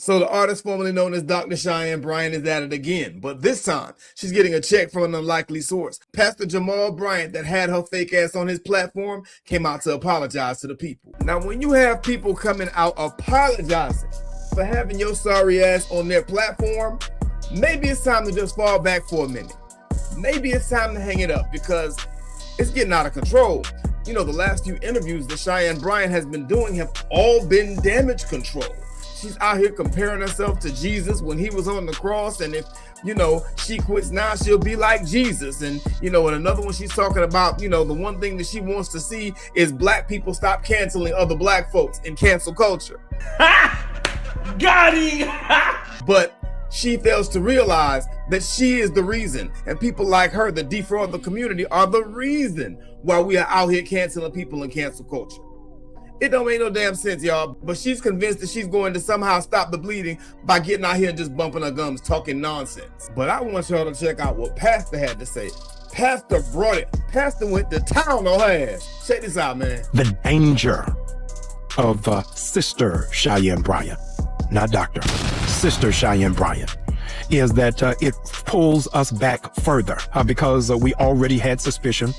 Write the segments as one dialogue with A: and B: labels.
A: So the artist formerly known as Dr. Cheyenne Bryant is at it again, but this time she's getting a check from an unlikely source. Pastor Jamal Bryant, that had her fake ass on his platform, came out to apologize to the people. Now, when you have people coming out apologizing for having your sorry ass on their platform, maybe it's time to just fall back for a minute. Maybe it's time to hang it up because it's getting out of control. You know, the last few interviews that Cheyenne Bryant has been doing have all been damage control. She's out here comparing herself to Jesus when he was on the cross, and if, you know, she quits now, she'll be like Jesus. And, you know, and another one she's talking about, you know, the one thing that she wants to see is black people stop canceling other black folks in cancel culture.
B: Got him!
A: But she fails to realize that she is the reason, and people like her that defraud the community are the reason why we are out here canceling people in cancel culture. It don't make no damn sense, y'all, but she's convinced that she's going to somehow stop the bleeding by getting out here and just bumping her gums, talking nonsense. But I want y'all to check out what Pastor had to say. Pastor brought it. Pastor went to town on her ass. Check this out, man.
C: The danger of Sister Cheyenne Bryant, not Dr. Sister Cheyenne Bryant, is that it pulls us back further because we already had suspicion.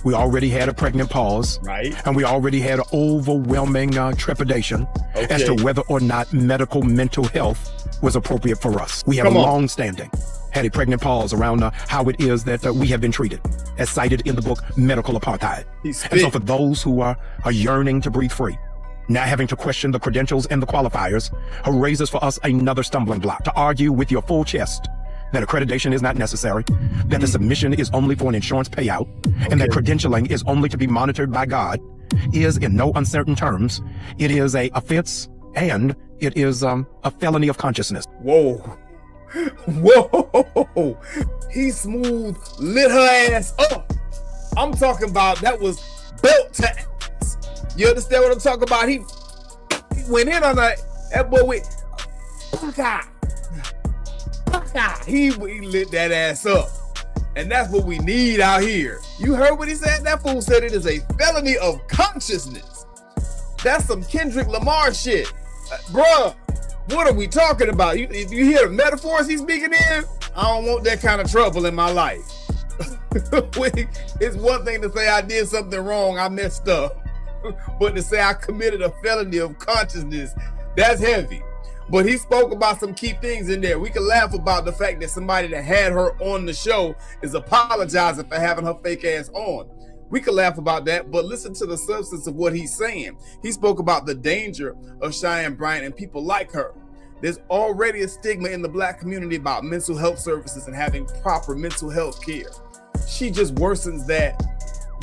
C: We already had a pregnant pause,
A: right?
C: And we already had an overwhelming trepidation as to whether or not medical mental health was appropriate for us. We have a long-standing, had a pregnant pause around how it is that we have been treated, as cited in the book Medical Apartheid. And so for those who are yearning to breathe free, not having to question the credentials and the qualifiers, raises for us another stumbling block to argue with your full chest that accreditation is not necessary, that the submission is only for an insurance payout, and that credentialing is only to be monitored by God, is in no uncertain terms, it is a offense and it is a felony of consciousness.
A: Whoa. Whoa. He smooth lit her ass up. I'm talking about that was built to ass. You understand what I'm talking about? He went in on that boy with he lit that ass up. And that's what we need out here. You heard what he said? That fool said it is a felony of consciousness. That's some Kendrick Lamar shit. Bruh, what are we talking about? If you hear the metaphors he's speaking in, I don't want that kind of trouble in my life. It's one thing to say I did something wrong, I messed up. But to say I committed a felony of consciousness, that's heavy. But he spoke about some key things in there. We can laugh about the fact that somebody that had her on the show is apologizing for having her fake ass on. We can laugh about that, but listen to the substance of what he's saying. He spoke about the danger of Cheyenne Bryant and people like her. There's already a stigma in the black community about mental health services and having proper mental health care. She just worsens that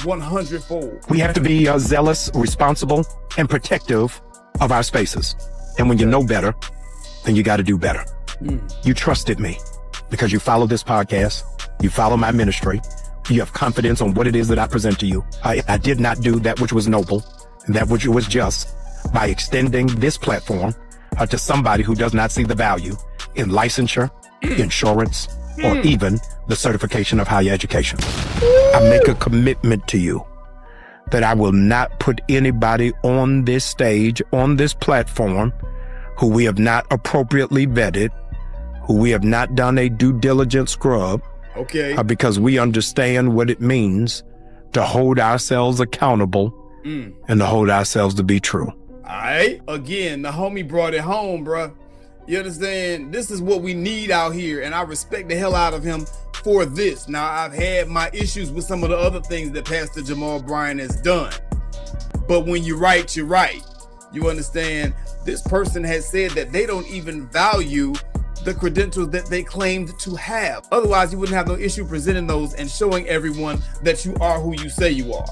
A: 100-fold.
C: We have to be zealous, responsible, and protective of our spaces. And when you know better, then you got to do better. You trusted me because you follow this podcast. You follow my ministry. You have confidence on what it is that I present to you. I did not do that which was noble, that which was just, by extending this platform to somebody who does not see the value in licensure, insurance, or even the certification of higher education. I make a commitment to you that I will not put anybody on this stage, on this platform, who we have not appropriately vetted, who we have not done a due diligence scrub, because we understand what it means to hold ourselves accountable and to hold ourselves to be true.
A: All right. Again, the homie brought it home, bruh. You understand? This is what we need out here, and I respect the hell out of him for this. Now, I've had my issues with some of the other things that Pastor Jamal Bryant has done. But when you're right, you're right. You understand? This person has said that they don't even value the credentials that they claimed to have. Otherwise, you wouldn't have no issue presenting those and showing everyone that you are who you say you are.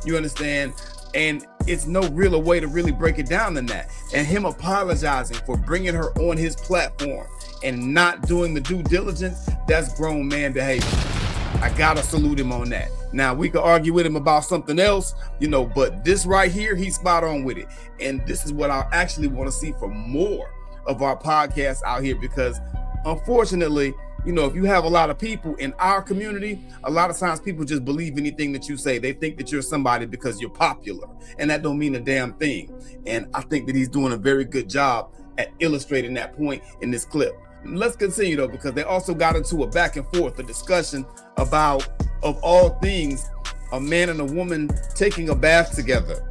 A: You understand? And it's no real way to really break it down than that. And him apologizing for bringing her on his platform and not doing the due diligence, that's grown man behavior. I gotta salute him on that. Now, we could argue with him about something else, you know, but this right here, he's spot on with it. And this is what I actually want to see for more of our podcasts out here, because unfortunately, you know, if you have a lot of people in our community, a lot of times people just believe anything that you say. They think that you're somebody because you're popular, and that don't mean a damn thing. And I think that he's doing a very good job at illustrating that point in this clip. Let's continue though, because they also got into a back and forth, a discussion about, of all things, a man and a woman taking a bath together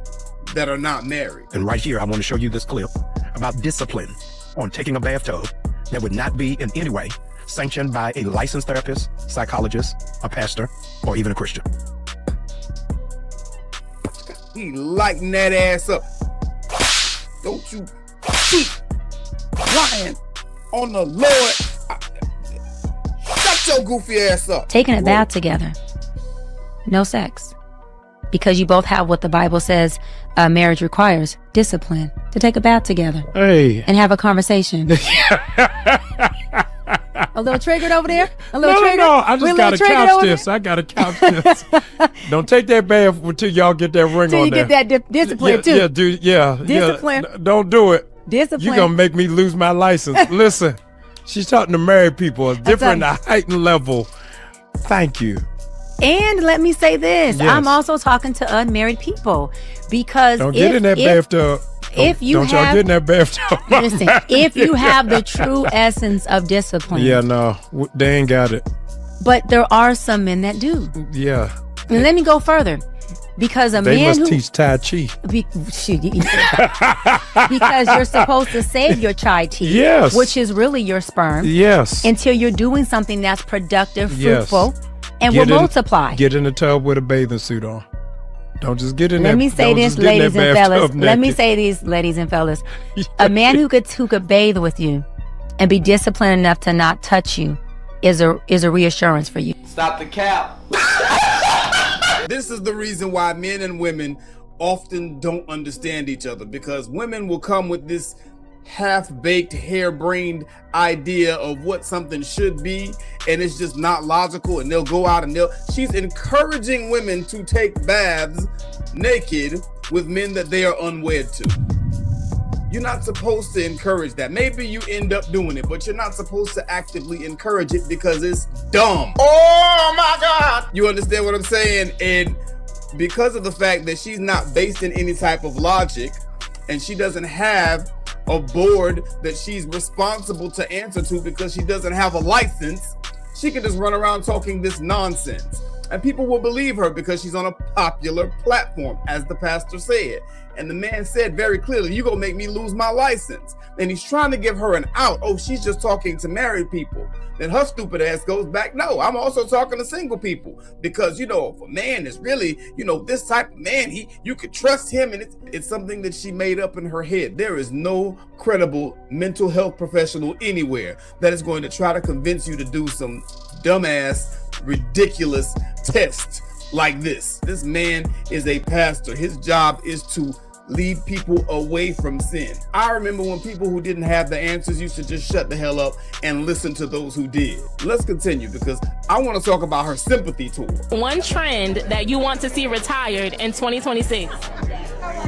A: that are not married.
C: And right here, I want to show you this clip about discipline on taking a bathtub that would not be in any way sanctioned by a licensed therapist, psychologist, a pastor, or even a Christian.
A: He lighting that ass up. Don't you keep lying on the Lord. Shut your goofy ass up.
D: Taking a bath together. No sex. Because you both have what the Bible says marriage requires, discipline, to take a bath together.
E: Hey.
D: And have a conversation. A little triggered over there? A little triggered?
E: No, I just got to couch this. I got to couch this. Don't take that bath until y'all get that ring on there.
D: Till you get that discipline too.
E: Yeah, dude, discipline. Yeah. Don't do it.
D: Discipline.
E: You're going to make me lose my license. Listen, she's talking to married people, a different, a heightened level. Thank you.
D: And let me say this. Yes. I'm also talking to unmarried people because
E: don't get in that bathtub.
D: If you
E: don't y'all get in that bathtub.
D: Listen, if you have the true essence of discipline.
E: Yeah, no, they ain't got it.
D: But there are some men that do.
E: Yeah.
D: And let me go further. Because
E: they must teach Tai Chi.
D: Because you're supposed to save your chai tea,
E: yes,
D: which is really your sperm,
E: yes,
D: until you're doing something that's productive, fruitful, and will multiply.
E: Get in the tub with a bathing suit on. Don't just get in there.
D: Let me say this, ladies and fellas. Let me say these, ladies and fellas. A man who could bathe with you and be disciplined enough to not touch you is a reassurance for you.
B: Stop the cap.
A: This is the reason why men and women often don't understand each other, because women will come with this half-baked, harebrained idea of what something should be, and it's just not logical, and they'll go out and she's encouraging women to take baths naked with men that they are unwed to. You're not supposed to encourage that. Maybe you end up doing it, but you're not supposed to actively encourage it because it's dumb. Oh my God. You understand what I'm saying? And because of the fact that she's not based in any type of logic, and she doesn't have a board that she's responsible to answer to because she doesn't have a license, she can just run around talking this nonsense. And people will believe her because she's on a popular platform, as the pastor said. And the man said very clearly, you're going to make me lose my license. And he's trying to give her an out. Oh, she's just talking to married people. Then her stupid ass goes back, no, I'm also talking to single people. Because, if a man is really, this type of man, you could trust him. And it's something that she made up in her head. There is no credible mental health professional anywhere that is going to try to convince you to do some dumbass, ridiculous test like this. This man is a pastor. His job is to lead people away from sin. I remember when people who didn't have the answers used to just shut the hell up and listen to those who did. Let's continue, because I want to talk about her sympathy tour.
F: One trend that you want to see retired in 2026.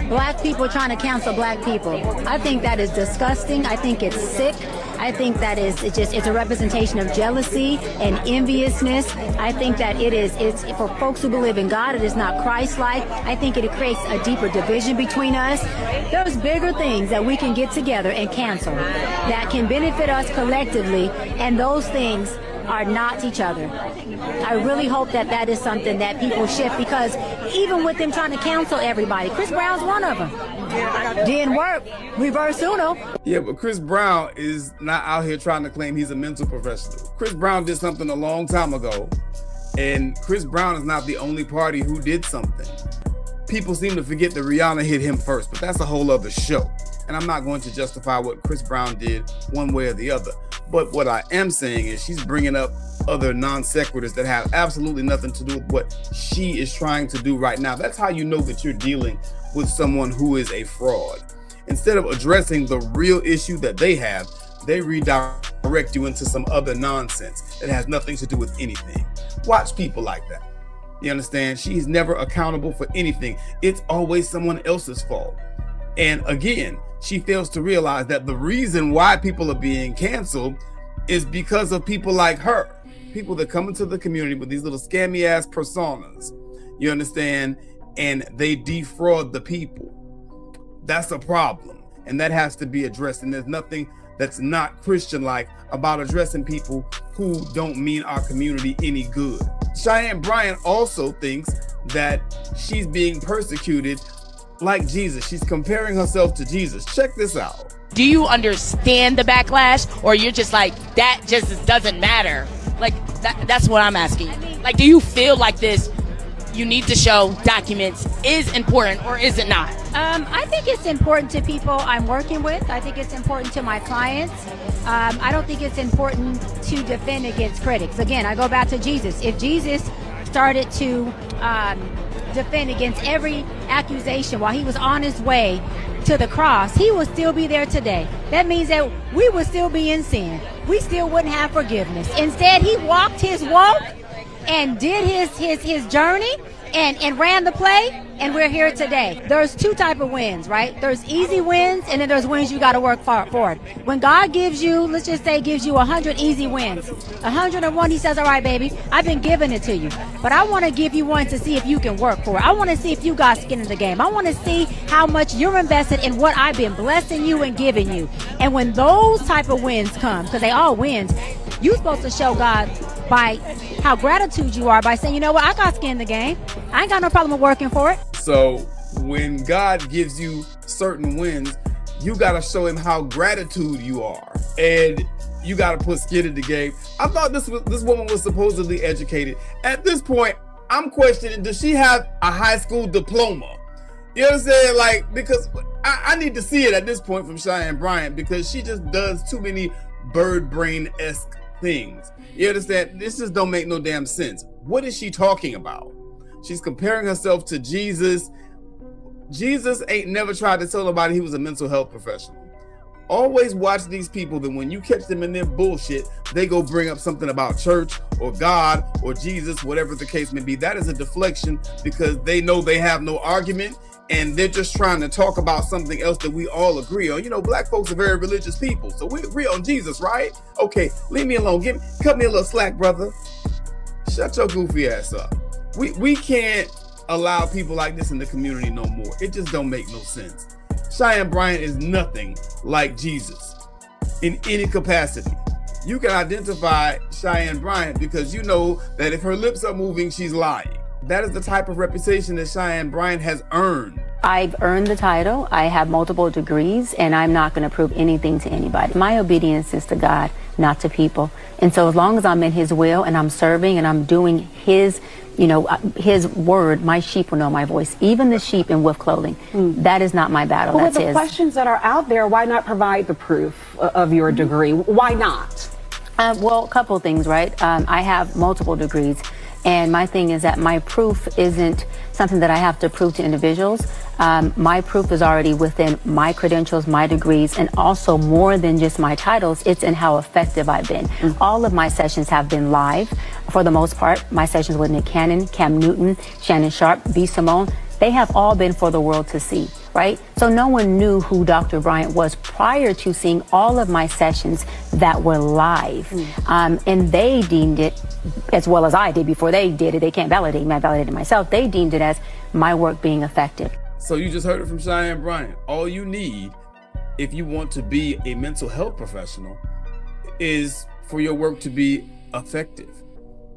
G: Black people trying to cancel black people. I think that is disgusting. I think it's sick. I think that it's a representation of jealousy and enviousness. I think that it's for folks who believe in God, it is not Christ-like. I think it creates a deeper division between us. There's bigger things that we can get together and cancel that can benefit us collectively, and those things are not each other. I really hope that is something that people shift, because even with them trying to cancel everybody, Chris Brown's one of them. Didn't work. Reverse Uno.
A: Yeah, but Chris Brown is not out here trying to claim he's a mental professional. Chris Brown did something a long time ago, and Chris Brown is not the only party who did something. People seem to forget that Rihanna hit him first, but that's a whole other show. And I'm not going to justify what Chris Brown did one way or the other. But what I am saying is she's bringing up other non sequiturs that have absolutely nothing to do with what she is trying to do right now. That's how you know that you're dealing with someone who is a fraud. Instead of addressing the real issue that they have, they redirect you into some other nonsense that has nothing to do with anything. Watch people like that. You understand? She's never accountable for anything. It's always someone else's fault. And again, she fails to realize that the reason why people are being canceled is because of people like her. People that come into the community with these little scammy ass personas. You understand? And they defraud the people. That's a problem. and that has to be addressed. And there's nothing that's not Christian-like about addressing people who don't mean our community any good. Cheyenne Bryant also thinks that she's being persecuted like Jesus. She's comparing herself to Jesus. Check this out.
H: Do you understand the backlash, or you're just like, that just doesn't matter? Like, that's what I'm asking. Like, do you feel like this, you need to show documents, is important, or is it not?
G: I think it's important to people I'm working with. I think it's important to my clients. I don't think it's important to defend against critics. Again, I go back to Jesus. If Jesus started to defend against every accusation while he was on his way to the cross, he would still be there today. That means that we would still be in sin. We still wouldn't have forgiveness. Instead, he walked his walk and did his journey and ran the play, and we're here today. There's two type of wins, right? There's easy wins, and then there's wins you got to work for it. When God gives you, let's just say, gives you 100 easy wins, 101, he says, all right, baby, I've been giving it to you, but I want to give you one to see if you can work for it. I want to see if you got skin in the game. I want to see how much you're invested in what I've been blessing you and giving you. And when those type of wins come, because they all wins, you're supposed to show God by how gratitude you are by saying, you know what, I got skin in the game. I ain't got no problem with working for it.
A: So when God gives you certain wins, you got to show him how gratitude you are. And you got to put skin in the game. I thought this woman was supposedly educated. At this point, I'm questioning, does she have a high school diploma? You know what I'm saying? Like, because I need to see it at this point from Cheyenne Bryant, because she just does too many bird brain-esque things. You understand? This just don't make no damn sense. What is she talking about? She's comparing herself to Jesus. Jesus ain't never tried to tell nobody he was a mental health professional. Always watch these people that when you catch them in their bullshit, they go bring up something about church or God or Jesus, whatever the case may be. That is a deflection, because they know they have no argument and they're just trying to talk about something else that we all agree on. You know, black folks are very religious people, so we agree on Jesus, right? Okay, leave me alone. Cut me a little slack, brother. Shut your goofy ass up. We can't allow people like this in the community no more. It just don't make no sense. Cheyenne Bryant is nothing like Jesus in any capacity. You can identify Cheyenne Bryant because you know that if her lips are moving, she's lying. That is the type of reputation that Cheyenne Bryant has earned.
D: I've earned the title. I have multiple degrees, and I'm not going to prove anything to anybody. My obedience is to God, not to people. And so as long as I'm in his will and I'm serving and I'm doing his, his word, my sheep will know my voice. Even the sheep in wolf clothing. That is not my battle.
I: Well,
D: that's
I: with the
D: his.
I: questions that are out there, why not provide the proof of your degree? Why not?
D: Well, a couple of things, right? I have multiple degrees. And my thing is that my proof isn't something that I have to prove to individuals. My proof is already within my credentials, my degrees, and also more than just my titles, it's in how effective I've been. All of my sessions have been live for the most part. My sessions with Nick Cannon, Cam Newton, Shannon Sharp, B. Simone, they have all been for the world to see, right? So no one knew who Dr. Bryant was prior to seeing all of my sessions that were live. And they deemed it, as well as I did before they did it, they can't validate me, I validated myself, they deemed it as my work being effective.
A: So you just heard it from Cheyenne Bryant. All you need, if you want to be a mental health professional, is for your work to be effective.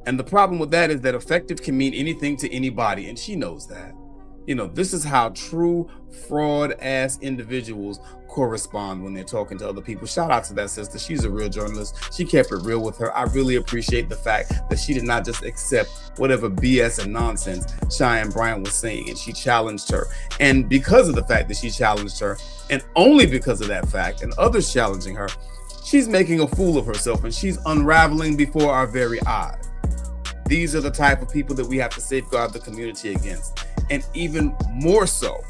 A: And the problem with that is that effective can mean anything to anybody, and she knows that. You know, this is how true fraud-ass individuals correspond when they're talking to other people. Shout out to that sister. She's a real journalist. She kept it real with her. I really appreciate the fact that she did not just accept whatever BS and nonsense Cheyenne Bryant was saying, and she challenged her. And because of the fact that she challenged her, and only because of that fact and others challenging her, she's making a fool of herself, and she's unraveling before our very eyes. These are the type of people that we have to safeguard the community against. And even more so,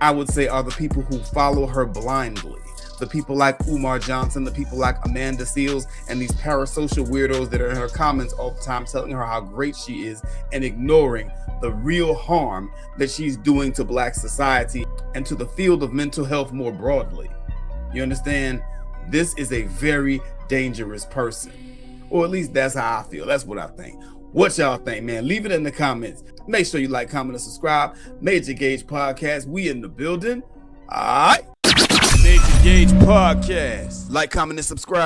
A: I would say, are the people who follow her blindly. The people like Umar Johnson, the people like Amanda Seals, and these parasocial weirdos that are in her comments all the time telling her how great she is and ignoring the real harm that she's doing to Black society and to the field of mental health more broadly. You understand? This is a very dangerous person. Or at least that's how I feel. That's what I think. What y'all think, man? Leave it in the comments. Make sure you like, comment, and subscribe. Major G.A.U.G.E Podcast. We in the building. All right. G.A.U.G.E podcast. Like, comment, and subscribe.